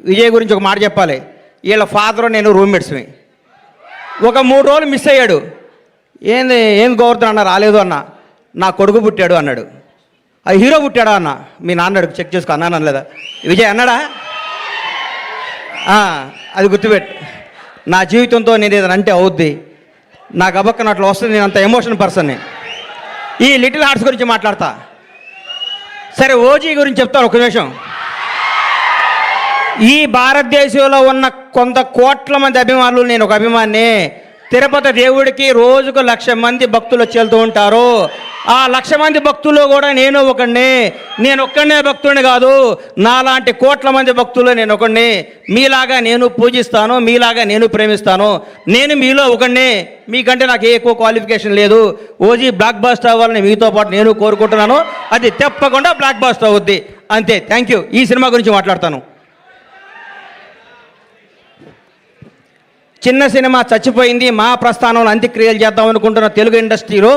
విజయ్ గురించి ఒక మాట చెప్పాలి. వీళ్ళ ఫాదరు నేను రూమ్మేట్స్ని. ఒక 3 రోజులు మిస్ అయ్యాడు. ఏం గోవర్ధన్ అన్న రాలేదు అన్న. నా కొడుకు పుట్టాడు అన్నాడు. అది హీరో పుట్టాడా అన్న. మీ నాన్నడు చెక్ చేసుకో అన్నాను లేదా విజయ్ అన్నాడా? అది గుర్తుపెట్టు. నా జీవితంతో నేను ఏదైనా అంటే అవుద్ది. నాకు అబక్కన అట్లా వస్తుంది. నేను అంత ఎమోషనల్ పర్సన్ని. ఈ లిటిల్ హార్ట్స్ గురించి మాట్లాడతా. సరే, ఓజీ గురించి చెప్తాను ఒక నిమిషం. ఈ భారతదేశంలో ఉన్న కొంత కోట్ల మంది అభిమానులు, నేను ఒక అభిమాని. తిరుపతి దేవుడికి రోజుకు 1,00,000 మంది భక్తులు వచ్చి వెళ్తూ ఉంటారు. ఆ 1,00,000 మంది భక్తుల్లో కూడా నేను ఒకడిని. నేను ఒక్కడనే భక్తుడిని కాదు, నాలాంటి కోట్ల మంది భక్తుల్లో నేను ఒకడిని. మీలాగా నేను పూజిస్తాను, మీలాగా నేను ప్రేమిస్తాను. నేను మీలో ఒకడిని. మీకంటే నాకు ఎక్కువ క్వాలిఫికేషన్ లేదు. ఓజీ బ్లాక్ బాస్టర్ అవ్వాలని మీతో పాటు నేను కోరుకుంటున్నాను. అది తప్పకుండా బ్లాక్ బాస్టర్ అవుద్ది. అంతే. Thank you. ఈ సినిమా గురించి మాట్లాడతాను. చిన్న సినిమా చచ్చిపోయింది. మా ప్రస్థానంలో అంత్యక్రియలు చేద్దాం అనుకుంటున్న తెలుగు ఇండస్ట్రీలో